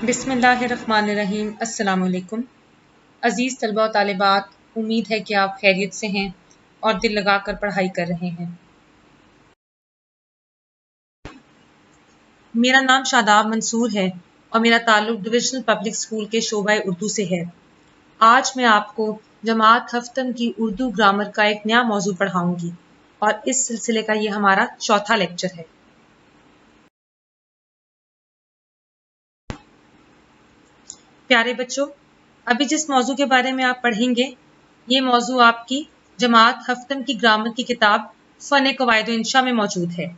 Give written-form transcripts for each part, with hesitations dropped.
बिस्मिल्लाहिर्रहमानिर्रहीम। अस्सलाम वालेकुम। अजीज़ तलबा और तालिबात, उम्मीद है कि आप खैरियत से हैं और दिल लगा कर पढ़ाई कर रहे हैं। मेरा नाम शादाब मंसूर है और मेरा ताल्लुक डिविजनल पब्लिक स्कूल के शोबा उर्दू से है। आज मैं आपको जमात हफ्तम की उर्दू ग्रामर का एक नया मौजू पढ़ाऊंगी और इस सिलसिले का ये हमारा चौथा लेक्चर है। प्यारे बच्चों, अभी जिस मौजू के बारे में आप पढ़ेंगे ये मौजू आपकी जमात हफ्तम की ग्रामर की किताब फन कवायद इंशा में मौजूद है।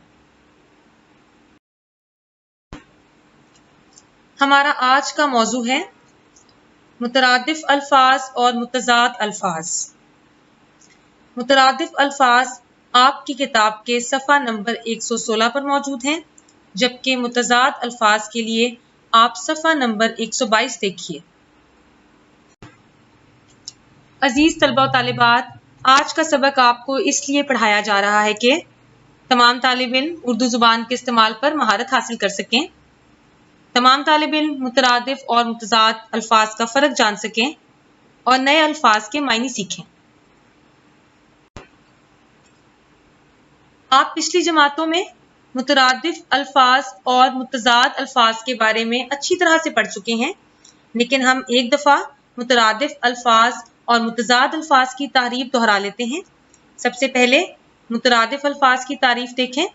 हमारा आज का मौजू है मुतरादिफ अल्फाज और मुतजाद अल्फाज। मुतरादिफ अल्फाज आपकी किताब के सफ़ा नंबर 116 पर मौजूद हैं, जबकि मुतजाद अल्फाज के लिए आप सफ़ा नंबर 122 देखिए। अजीज तलबा तालिबात, आज का सबक आपको इसलिए पढ़ाया जा रहा है कि तमाम तालिब इल्म उर्दू ज़ुबान के इस्तेमाल पर महारत हासिल कर सकें, तमाम तालिब इल्म मुतरादिफ और मुतजाद अल्फाज का फ़र्क जान सकें और नए अल्फाज के मायने सीखें। आप पिछली जमातों में मुतरादिफ अल्फाज और मुतजाद अल्फाज के बारे में अच्छी तरह से पढ़ चुके हैं, लेकिन हम एक दफ़ा मुतरादिफ अल्फाज और मुतजाद अल्फाज की तारीफ दोहरा लेते हैं। सबसे पहले मुतरादिफ अल्फाज की तारीफ देखें।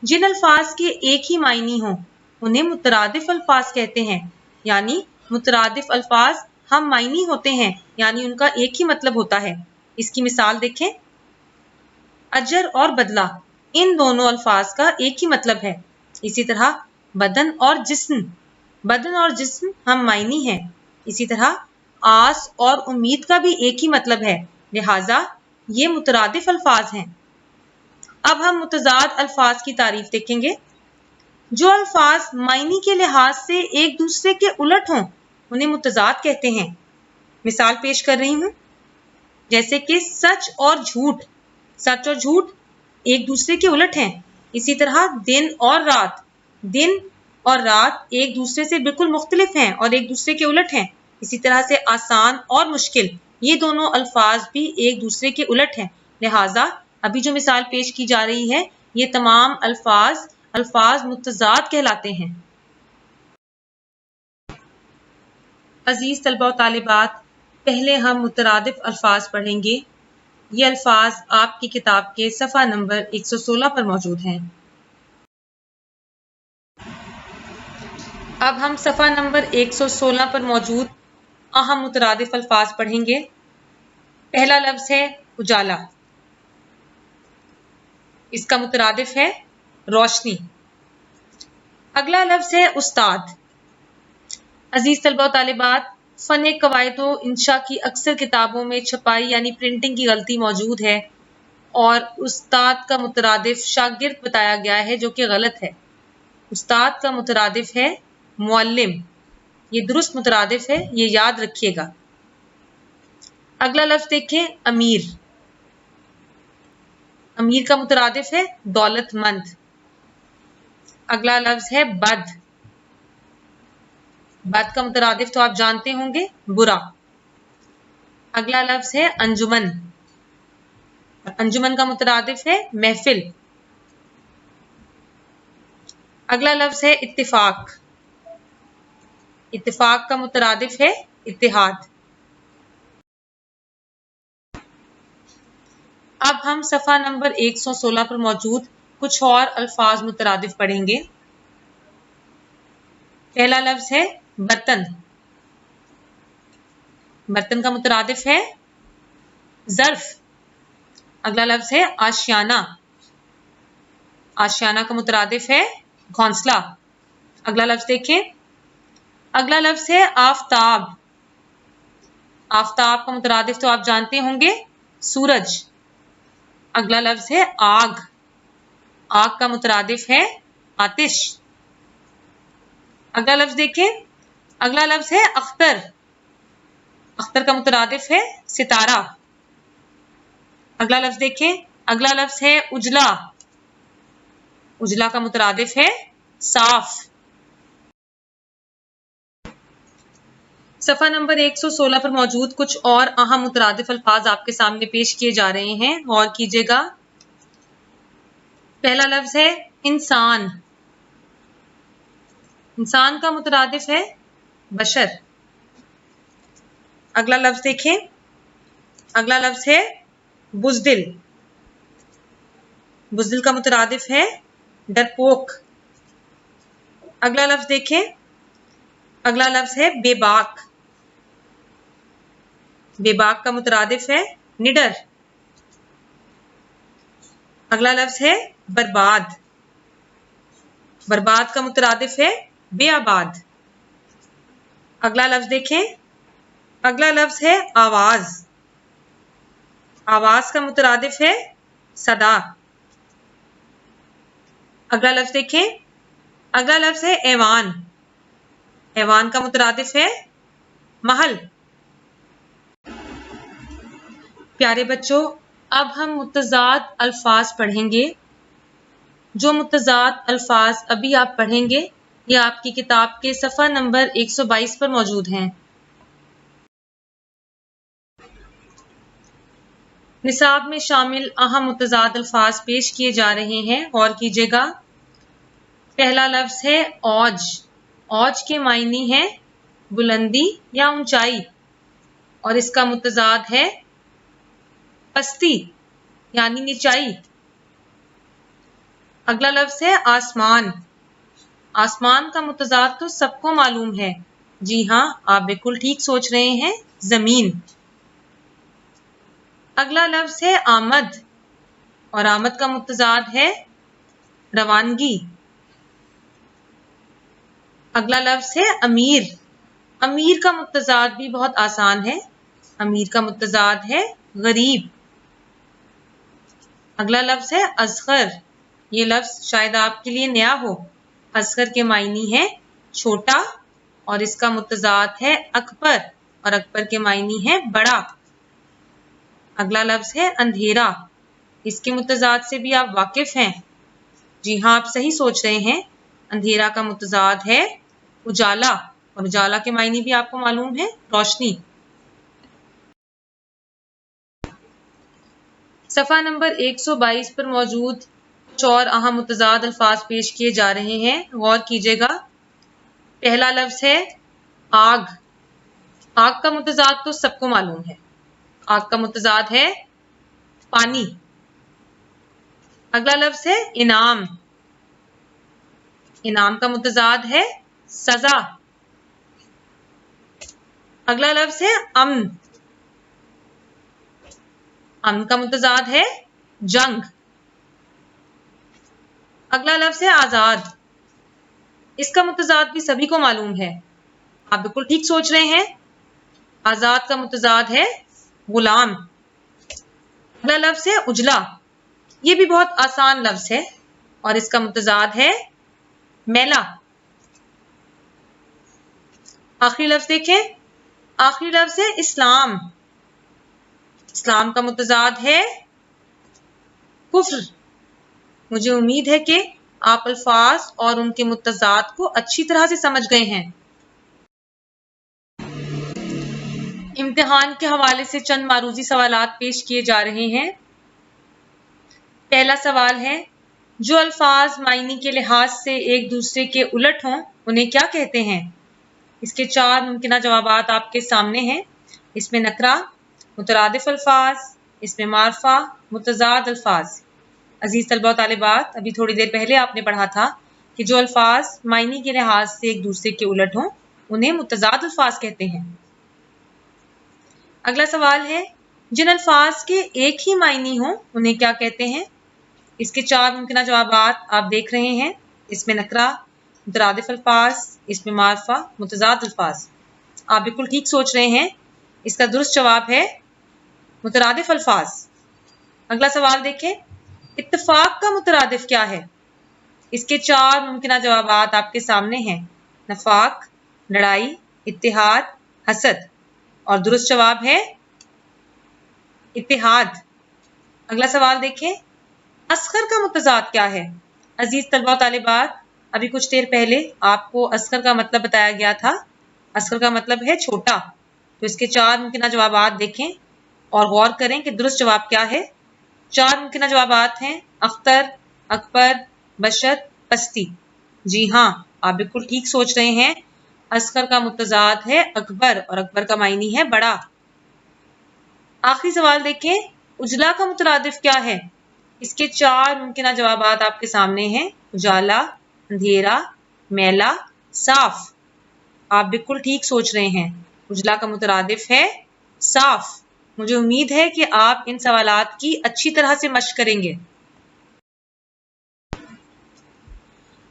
जिन अल्फाज के एक ही मायने हों उन्हें मुतरादिफ अल्फाज कहते हैं, यानी मुतरादिफ अल्फाज हम मायने होते हैं, यानी उनका एक ही मतलब होता है। इसकी मिसाल देखें। अजर और बदला, इन दोनों अल्फाज का एक ही मतलब है। इसी तरह बदन और जिस्म, बदन और जिस्म हम मायने हैं। इसी तरह आस और उम्मीद का भी एक ही मतलब है, लिहाजा ये मुतरादिफ अल्फाज हैं। अब हम मुतजाद अल्फाज की तारीफ देखेंगे। जो अल्फाज मायने के लिहाज से एक दूसरे के उलट हों उन्हें मुतजाद कहते हैं। मिसाल पेश कर रही हूं, जैसे कि सच और झूठ। सच और झूठ एक दूसरे के उलट हैं। इसी तरह दिन और रात, दिन और रात एक दूसरे से बिल्कुल मुख्तलिफ हैं और एक दूसरे के उलट हैं। इसी तरह से आसान और मुश्किल, ये दोनों अल्फाज भी एक दूसरे के उलट हैं। लिहाजा अभी जो मिसाल पेश की जा रही है ये तमाम अल्फाज मुतजाद कहलाते हैं। अजीज तलबा और तालिबात, पहले हम मुतरादिफ अल्फाज पढ़ेंगे। ये अल्फाज आपकी किताब के सफ़ा नंबर 116 पर मौजूद हैं। अब हम सफ़ा नंबर 116 पर मौजूद अहम मुतरादिफ अल्फाज पढ़ेंगे। पहला लफ्ज़ है उजाला। इसका मुतरादिफ है रोशनी। अगला लफ्ज़ है उस्ताद। अजीज तलबा और तालिबात, फ़न कवायद इंशा की अक्सर किताबों में छपाई यानी प्रिंटिंग की गलती मौजूद है और उस्ताद का मुतरादिफ शागिर्द बताया गया है, जो कि गलत है। उस्ताद का मुतरादिफ है मुअल्लिम। ये दुरुस्त मुतरादिफ है, ये याद रखिएगा। अगला लफ्ज़ देखें, अमीर। अमीर का मुतरादिफ है दौलतमंद। अगला लफ्ज़ है बद। बद का मुतरादिफ तो आप जानते होंगे, बुरा। अगला लफ्ज़ है अंजुमन। अंजुमन का मुतरादिफ है महफिल। अगला लफ्ज़ है इत्तिफाक। इत्तिफाक का मुतरादिफ है इत्तिहाद। अब हम सफ़ा नंबर 116 पर मौजूद कुछ और अल्फाज मुतरादिफ पढ़ेंगे। पहला लफ्ज़ है बर्तन। बर्तन का मुतरादिफ है ज़र्फ। अगला लफ्ज़ है आशियाना। आशियाना का मुतरादिफ है घोंसला। अगला लफ्ज़ देखें। अगला लफ्ज़ है आफताब। आफताब का मुतरादिफ तो आप जानते होंगे, सूरज। अगला लफ्ज़ है आग। आग का मुतरादिफ है आतिश। अगला लफ्ज़ देखें। अगला लफ्ज़ है अख्तर। अख्तर का मुतरादिफ है सितारा। अगला लफ्ज़ देखें। अगला लफ्ज़ है उजला। उजला का मुतरादिफ है साफ। صفحہ نمبر 116 پر موجود کچھ اور اہم مترادف الفاظ آپ کے سامنے پیش کیے جا رہے ہیں، غور کیجیے گا۔ پہلا لفظ ہے انسان۔ انسان کا مترادف ہے بشر۔ اگلا لفظ دیکھیں، اگلا لفظ ہے بزدل۔ بزدل کا مترادف ہے ڈرپوک۔ اگلا لفظ دیکھیں، اگلا لفظ ہے بے باک۔ بے باک کا مترادف ہے نڈر۔ اگلا لفظ ہے برباد۔ برباد کا مترادف ہے بے آباد۔ اگلا لفظ دیکھیں، اگلا لفظ ہے آواز۔ آواز کا مترادف ہے صدا۔ اگلا لفظ دیکھیں، اگلا لفظ ہے ایوان۔ ایوان کا مترادف ہے محل۔ پیارے بچوں، اب ہم متضاد الفاظ پڑھیں گے۔ جو متضاد الفاظ ابھی آپ پڑھیں گے یہ آپ کی کتاب کے صفحہ نمبر 122 پر موجود ہیں۔ نصاب میں شامل اہم متضاد الفاظ پیش کیے جا رہے ہیں، غور کیجیے گا۔ پہلا لفظ ہے اوج۔ اوج کے معنی ہے بلندی یا اونچائی، اور اس کا متضاد ہے پستی یعنی نیچائی۔ اگلا لفظ ہے آسمان۔ آسمان کا متضاد تو سب کو معلوم ہے، جی ہاں آپ بالکل ٹھیک سوچ رہے ہیں، زمین۔ اگلا لفظ ہے آمد، اور آمد کا متضاد ہے روانگی۔ اگلا لفظ ہے امیر۔ امیر کا متضاد بھی بہت آسان ہے، امیر کا متضاد ہے غریب۔ اگلا لفظ ہے اصغر۔ یہ لفظ شاید آپ کے لیے نیا ہو۔ اصغر کے معنی ہے چھوٹا، اور اس کا متضاد ہے اکبر، اور اکبر کے معنی ہے بڑا۔ اگلا لفظ ہے اندھیرا۔ اس کے متضاد سے بھی آپ واقف ہیں، جی ہاں آپ صحیح سوچ رہے ہیں، اندھیرا کا متضاد ہے اجالا، اور اجالا کے معنی بھی آپ کو معلوم ہے روشنی۔ صفحہ نمبر 122 پر موجود کچھ اور اہم متضاد الفاظ پیش کیے جا رہے ہیں، غور کیجیے گا۔ پہلا لفظ ہے آگ۔ آگ کا متضاد تو سب کو معلوم ہے، آگ کا متضاد ہے پانی۔ اگلا لفظ ہے انعام۔ انعام کا متضاد ہے سزا۔ اگلا لفظ ہے امن۔ امن کا متضاد ہے جنگ۔ اگلا لفظ ہے آزاد۔ اس کا متضاد بھی سبھی کو معلوم ہے، آپ بالکل ٹھیک سوچ رہے ہیں، آزاد کا متضاد ہے غلام۔ اگلا لفظ ہے اجلا۔ یہ بھی بہت آسان لفظ ہے، اور اس کا متضاد ہے میلا۔ آخری لفظ دیکھیں، آخری لفظ ہے اسلام۔ اسلام کا متضاد ہے کفر۔ مجھے امید ہے کہ آپ الفاظ اور ان کے متضاد کو اچھی طرح سے سمجھ گئے ہیں۔ امتحان کے حوالے سے چند معروضی سوالات پیش کیے جا رہے ہیں۔ پہلا سوال ہے، جو الفاظ معنی کے لحاظ سے ایک دوسرے کے الٹ ہوں انہیں کیا کہتے ہیں؟ اس کے 4 ممکنہ جوابات آپ کے سامنے ہیں۔ اس میں نکرہ، مترادف الفاظ، اس میں معرفہ، متضاد الفاظ۔ عزیز طلبہ و طالبات، ابھی تھوڑی دیر پہلے آپ نے پڑھا تھا کہ جو الفاظ معنی کے لحاظ سے ایک دوسرے کے الٹ ہوں انہیں متضاد الفاظ کہتے ہیں۔ اگلا سوال ہے، جن الفاظ کے ایک ہی معنی ہوں انہیں کیا کہتے ہیں؟ اس کے 4 ممکنہ جوابات آپ دیکھ رہے ہیں۔ اس میں نکرہ، مترادف الفاظ، اس میں معرفہ، متضاد الفاظ۔ آپ بالکل ٹھیک سوچ رہے ہیں، اس کا درست جواب ہے مترادف الفاظ۔ اگلا سوال دیکھیں، اتفاق کا مترادف کیا ہے؟ اس کے 4 ممکنہ جوابات آپ کے سامنے ہیں، نفاق، لڑائی، اتحاد، حسد، اور درست جواب ہے اتحاد۔ اگلا سوال دیکھیں، اصغر کا متضاد کیا ہے؟ عزیز طلبہ و طالبات، ابھی کچھ دیر پہلے آپ کو اصغر کا مطلب بتایا گیا تھا، असगर का मतलब है छोटा। तो इसके 4 मुमकिन जवाबात देखें और गौर करें कि दुरुस्त जवाब क्या है। 4 मुमकिन जवाबात हैं अख्तर, अकबर, बशत, पस्ती। जी हाँ, आप बिल्कुल ठीक सोच रहे हैं। असगर का मुतजाद है अकबर और अकबर का मायनी है बड़ा। आखिरी सवाल देखें, उजला का मुतरादिफ क्या है। इसके 4 मुमकिन जवाबात आपके सामने हैं, उजाला, अंधेरा, मैला, साफ। आप बिल्कुल ठीक सोच रहे हैं, उजला का मुतरादिफ है साफ। मुझे उम्मीद है कि आप इन सवालात की अच्छी तरह से मश्क करेंगे।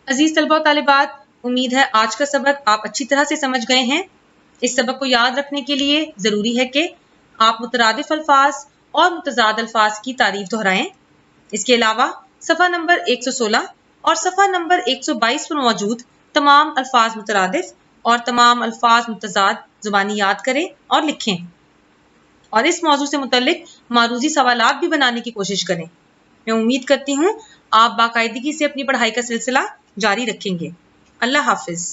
अजीज तलबा और तालिबात, उम्मीद है आज का सबक आप अच्छी तरह से समझ गए हैं। इस सबक को याद रखने के लिए ज़रूरी है कि आप मुतरादिफ अल्फाज और मुतजाद अल्फाज की तारीफ दोहराएं। इसके अलावा सफ़ा नंबर 116 और सफ़ा नंबर 122 पर मौजूद तमाम अल्फाज मुतरादिफ और तमाम अल्फाज मुतजाद ज़ुबानी याद करें और लिखें, और इस मौजू से मुतल्लिक मारूजी सवालात भी बनाने की कोशिश करें। मैं उम्मीद करती हूँ आप बाकायदगी से अपनी पढ़ाई का सिलसिला जारी रखेंगे। अल्लाह हाफिज।